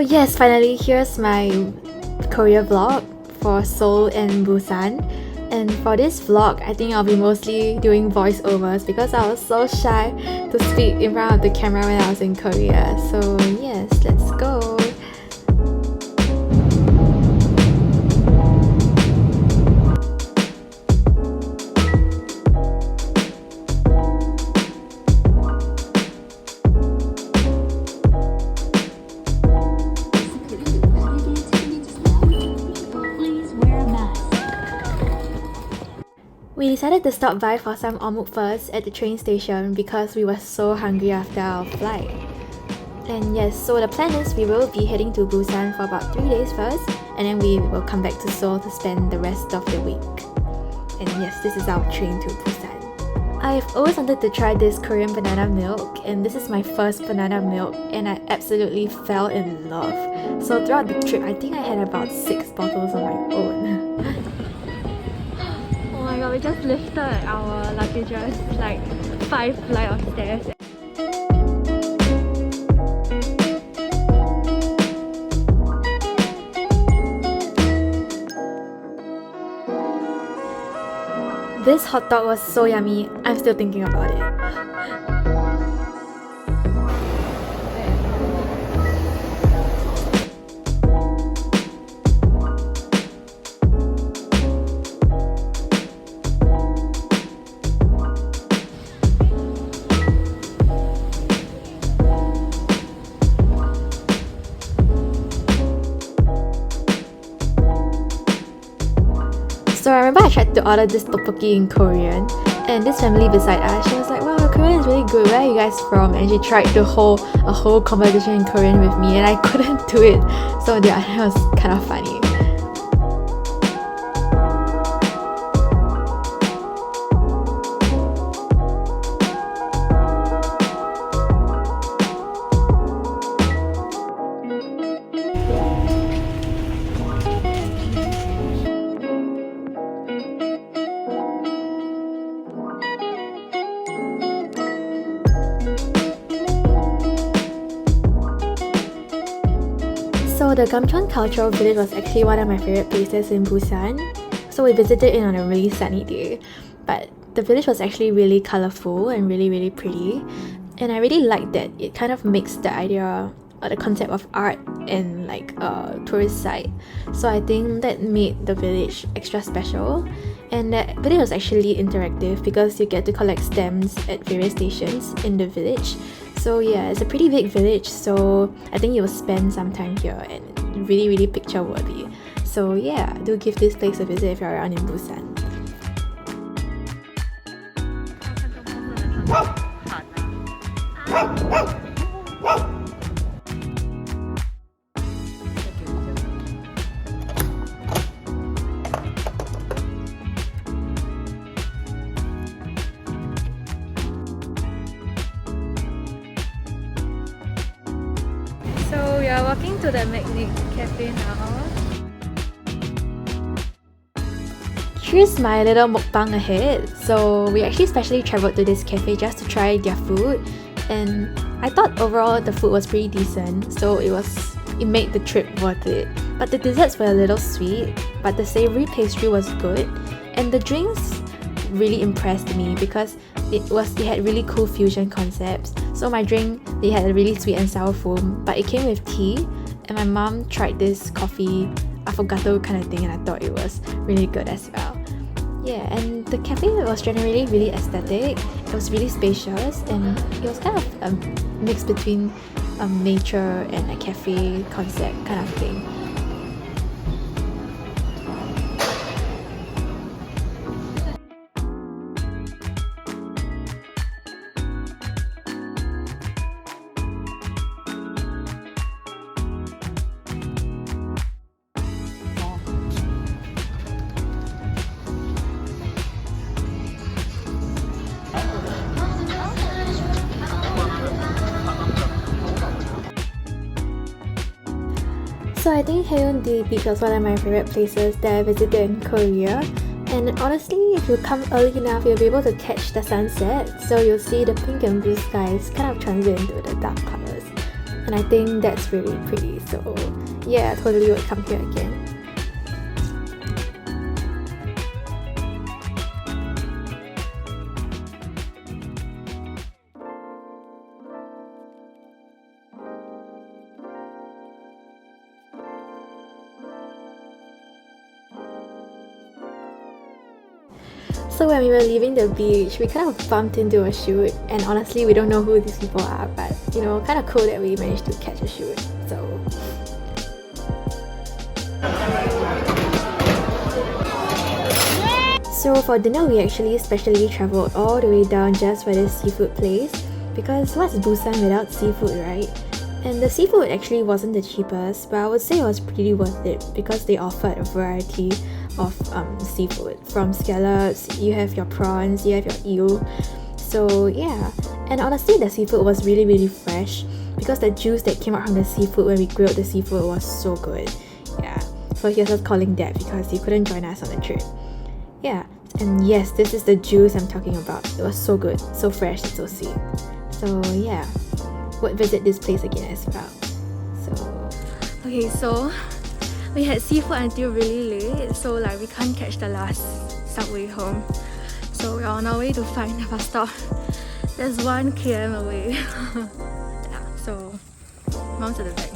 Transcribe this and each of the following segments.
yes, finally here's my Korea vlog for Seoul and Busan. And for this vlog, I think I'll be mostly doing voiceovers because I was so shy to speak in front of the camera when I was in Korea. So yes, let's go. We decided to stop by for some omelette first at the train station because we were so hungry after our flight. And yes, so the plan is we will be heading to Busan for about 3 days first, and then we will come back to Seoul to spend the rest of the week. And yes, this is our train to Busan. I've always wanted to try this Korean banana milk, and this is my first banana milk, and I absolutely fell in love. So throughout the trip, I think I had about 6 bottles on my own. Oh my god, we just lifted our luggages like 5 flights of stairs. This hot dog was so yummy, I'm still thinking about it. So I remember I tried to order this tteokbokki in Korean, and this family beside us, she was like, wow, Korean is really good, where are you guys from? And she tried a whole conversation in Korean with me, and I couldn't do it, so yeah, that was kind of funny. So the Gamcheon Cultural Village was actually one of my favorite places in Busan. So we visited it on a really sunny day. But the village was actually really colorful and really pretty. And I really liked that it kind of mixed the idea or the concept of art and like a tourist site. So I think that made the village extra special. And the village was actually interactive because you get to collect stamps at various stations in the village. So yeah, it's a pretty big village, so I think you will spend some time here and really picture worthy. So yeah, do give this place a visit if you're around in Busan. So we are walking to the Magnet Cafe now. Here's my little mukbang ahead. So we actually specially traveled to this cafe just to try their food, and I thought overall the food was pretty decent, so it made the trip worth it. But the desserts were a little sweet, but the savory pastry was good, and the drinks really impressed me because it had really cool fusion concepts. So my drink, they had a really sweet and sour foam, but it came with tea, and my mom tried this coffee affogato kind of thing, and I thought it was really good as well. Yeah, and the cafe was generally really aesthetic. It was really spacious, and it was kind of a mix between nature and a cafe concept kind of thing. So I think Haeundae Beach was one of my favorite places that I visited in Korea. And honestly, if you come early enough, you'll be able to catch the sunset. So you'll see the pink and blue skies kind of transit into the dark colors. and I think that's really pretty. So yeah, totally would come here again. So when we were leaving the beach, we kind of bumped into a shoot, and honestly we don't know who these people are, but you know, kind of cool that we managed to catch a shoot. So for dinner, we actually specially traveled all the way down just for this seafood place, because what's Busan without seafood, right? And the seafood actually wasn't the cheapest, but I would say it was pretty worth it because they offered a variety of seafood. From scallops, you have your prawns, you have your eel. So yeah, and honestly the seafood was really fresh because the juice that came out from the seafood when we grilled the seafood was so good. Yeah, so here's us calling Dad because he couldn't join us on the trip. Yeah, and yes, this is the juice I'm talking about. It was so good, so fresh and so sweet. So yeah, would visit this place again as well. So we had seafood until really late, so like we can't catch the last subway home. So we're on our way to find the bus stop. There's 1 km away. Yeah, so mom's at the back.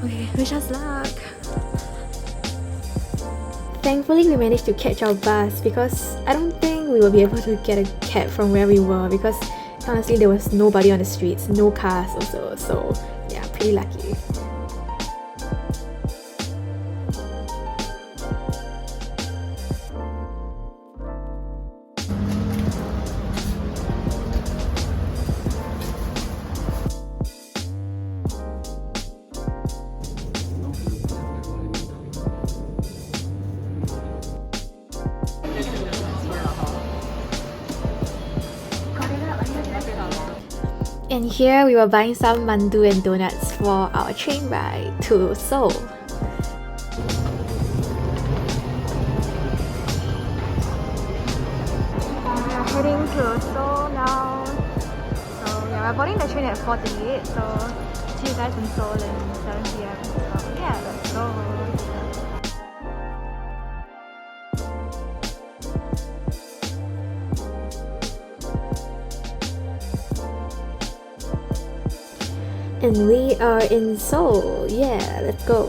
Okay, wish us luck. Thankfully, we managed to catch our bus because I don't think we will be able to get a cab from where we were because honestly there was nobody on the streets, no cars also, so yeah, pretty lucky. And here we were buying some mandu and donuts for our train ride to Seoul. We are heading to Seoul now. So yeah, we're boarding the train at 4:38. So see you guys in Seoul in 7 p.m. So yeah, let's go. And we are in Seoul. Yeah, let's go.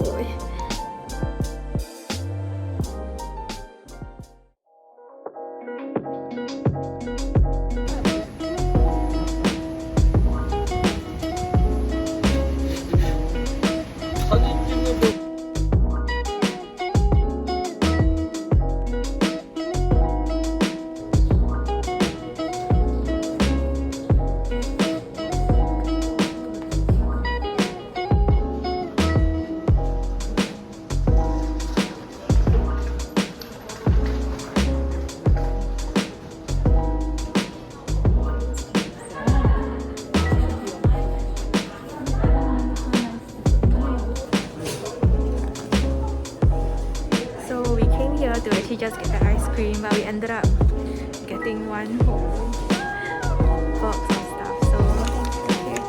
To actually just get the ice cream, but we ended up getting one whole box of stuff, so okay.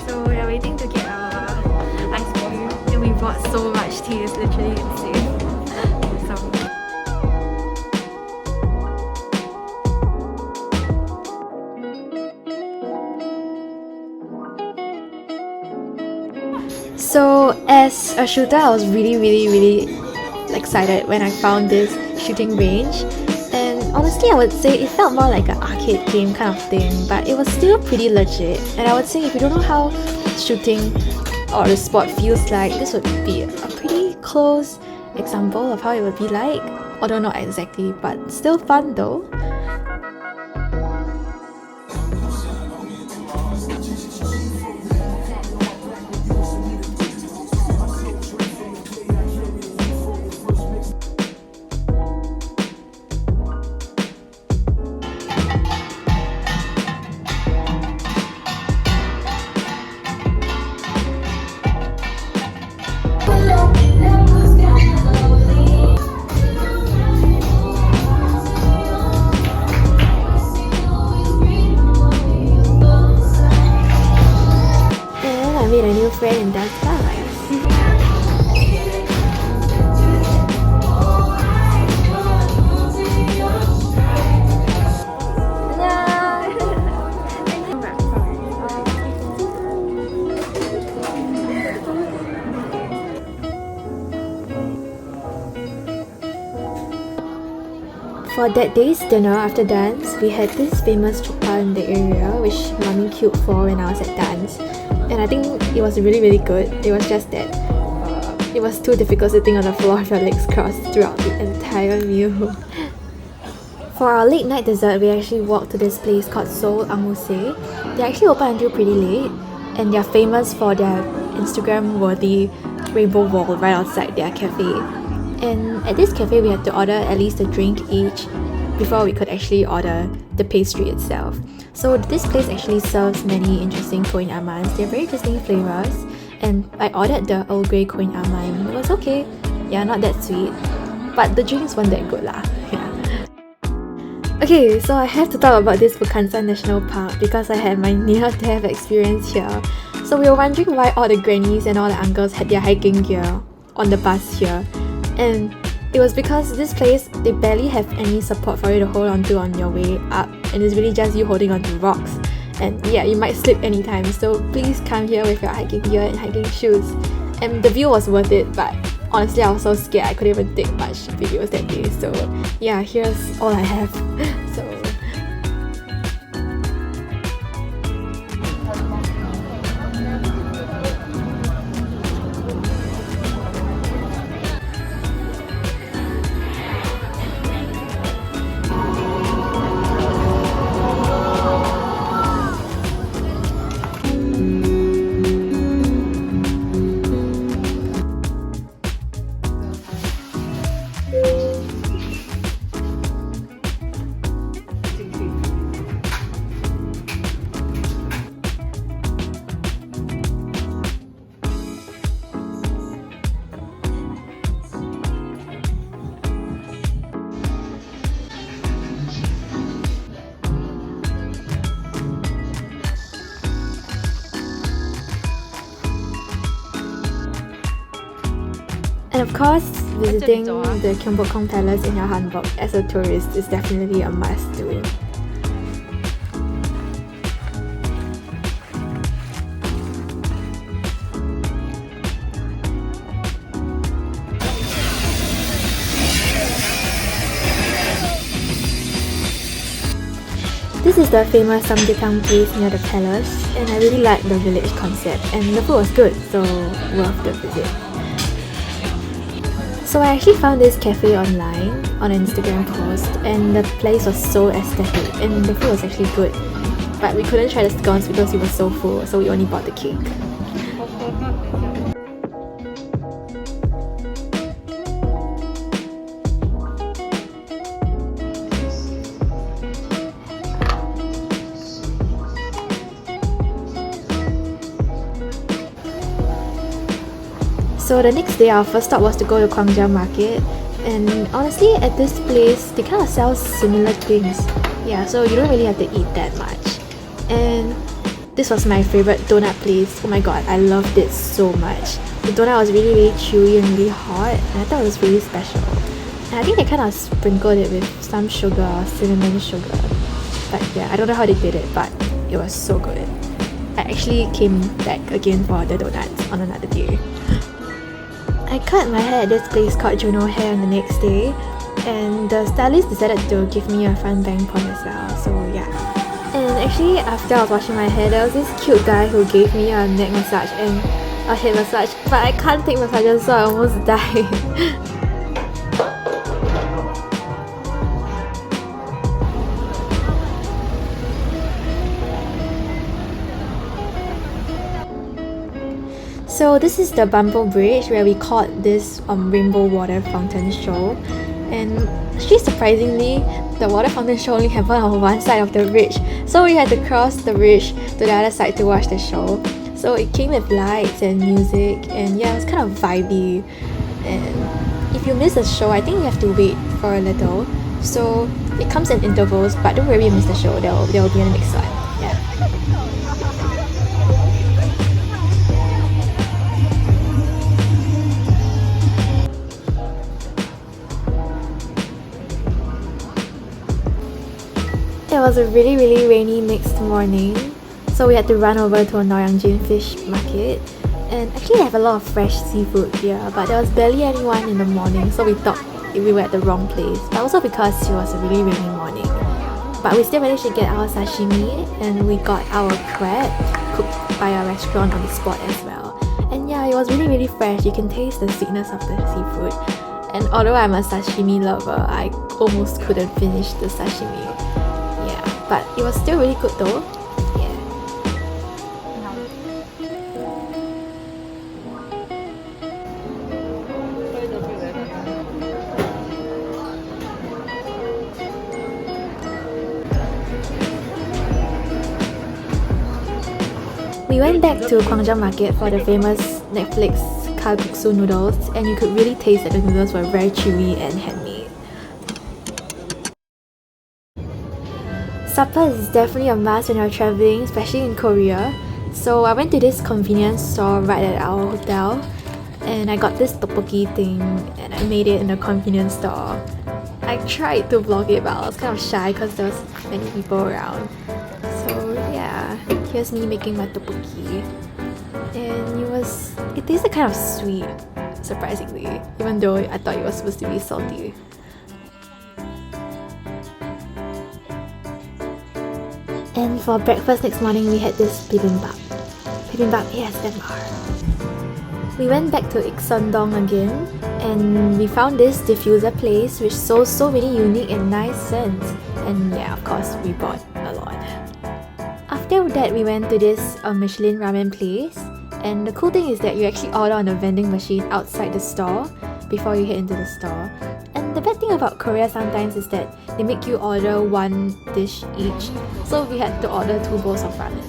So we are waiting to get our ice cream, and we bought so much tea, it's literally insane. So as a shooter, I was really excited when I found this shooting range, and honestly I would say it felt more like an arcade game kind of thing, but it was still pretty legit. And I would say if you don't know how shooting or the sport feels like, this would be a pretty close example of how it would be like, although not exactly, but still fun though. friend in dance class. For that day's dinner after dance, we had this famous chukka in the area which mommy queued for when I was at dance, and I think it was really good. It was just that it was too difficult sitting on the floor with your legs crossed throughout the entire meal. For our late night dessert, we actually walked to this place called Seoul. They're actually open until pretty late, and they're famous for their Instagram-worthy rainbow wall right outside their cafe. And at this cafe, we had to order at least a drink each before we could actually order the pastry itself. So this place actually serves many interesting Korean amans. They're very interesting flavors, and I ordered the Earl Grey Korean aman. It was okay. Yeah, not that sweet, but the drinks weren't that good lah. Yeah. Okay, so I have to talk about this Bukhansan National Park because I had my near-death experience here. So we were wondering why all the grannies and all the uncles had their hiking gear on the bus here. And it was because this place, they barely have any support for you to hold on to on your way up, and it's really just you holding on to rocks. And yeah, you might slip anytime, so please come here with your hiking gear and hiking shoes. And the view was worth it, but honestly I was so scared I couldn't even take much videos that day. So yeah, here's all I have. So and of course, visiting the Gyeongbokgung Palace in your Hanbok as a tourist is definitely a must-do. This is the famous samgyetang place near the palace, and I really like the village concept, and the food was good, so worth the visit. So I actually found this cafe online on an Instagram post, and the place was so aesthetic and the food was actually good. But we couldn't try the scones because we were so full, so we only bought the cake. So the next day, our first stop was to go to Gwangjang Market, and honestly at this place they kind of sell similar things. Yeah, so you don't really have to eat that much. And this was my favorite donut place. Oh my god, I loved it so much. The donut was really chewy and really hot, and I thought it was really special. And I think they kind of sprinkled it with some sugar, cinnamon sugar. But yeah, I don't know how they did it, but it was so good. I actually came back again for the donuts on another day. I cut my hair at this place called Juno Hair on the next day, and the stylist decided to give me a front bang point as well, so yeah. And actually, after I was washing my hair, there was this cute guy who gave me a neck massage and a head massage, but I can't take massages, so I almost died. So this is the Bumble Bridge where we caught this rainbow water fountain show, and actually surprisingly the water fountain show only happened on one side of the bridge, so we had to cross the bridge to the other side to watch the show. So it came with lights and music, and yeah, it was kind of vibey. And if you miss the show, I think you have to wait for a little, so it comes in intervals, but don't worry, you miss the show, there will be a next one. Yeah. it was a really rainy next morning, so we had to run over to a Noyangjin fish market. And actually they have a lot of fresh seafood here, but there was barely anyone in the morning, so we thought we were at the wrong place, but also because it was a really rainy morning. But we still managed to get our sashimi, and we got our crab cooked by our restaurant on the spot as well. And yeah, it was really fresh. You can taste the sweetness of the seafood. And although I'm a sashimi lover, I almost couldn't finish the sashimi. Yeah, but it was still really good though. Yeah. We went back to Gwangjang Market for the famous Netflix kalguksu noodles, and you could really taste that the noodles were very chewy and handmade. Supper is definitely a must when you're traveling, especially in Korea. So I went to this convenience store right at our hotel, and I got this tteokbokki thing, and I made it in a convenience store. I tried to vlog it, but I was kind of shy because there was many people around. So yeah, here's me making my tteokbokki. And it tasted kind of sweet, surprisingly, even though I thought it was supposed to be salty. And for breakfast next morning, we had this bibimbap. Bibimbap ASMR. We went back to Ikseondong again, and we found this diffuser place which sold so many unique and nice scents. And yeah, of course, we bought a lot. After that, we went to this Michelin ramen place. And the cool thing is that you actually order on the vending machine outside the store before you head into the store. And the bad thing about Korea sometimes is that they make you order one dish each. So we had to order 2 bowls of ramen.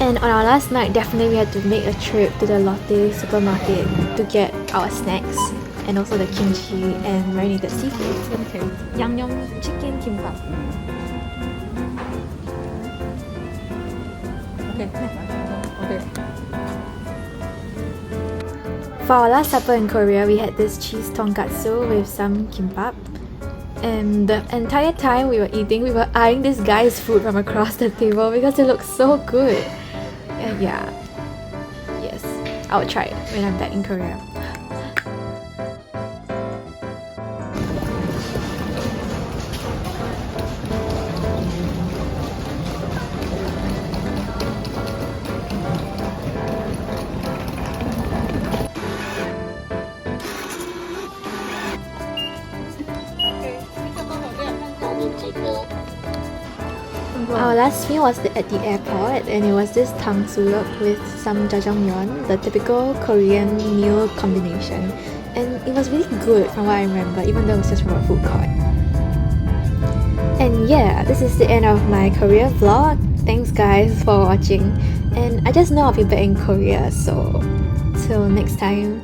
And on our last night, definitely we had to make a trip to the Lotte supermarket to get our snacks. And also the kimchi and marinated seafood. Okay. Yangnyeom chicken kimbap. Okay. Okay. For our last supper in Korea, we had this cheese tonkatsu with some kimbap. And the entire time we were eating, we were eyeing this guy's food from across the table because it looked so good. And yeah. Yes, I'll try it when I'm back in Korea. Our last meal was at the airport, and it was this 탕수육 with some jjajangmyeon, the typical Korean meal combination. And it was really good from what I remember, even though it was just from a food court. And yeah, this is the end of my Korea vlog. Thanks guys for watching. And I just know I'll be back in Korea, so till next time.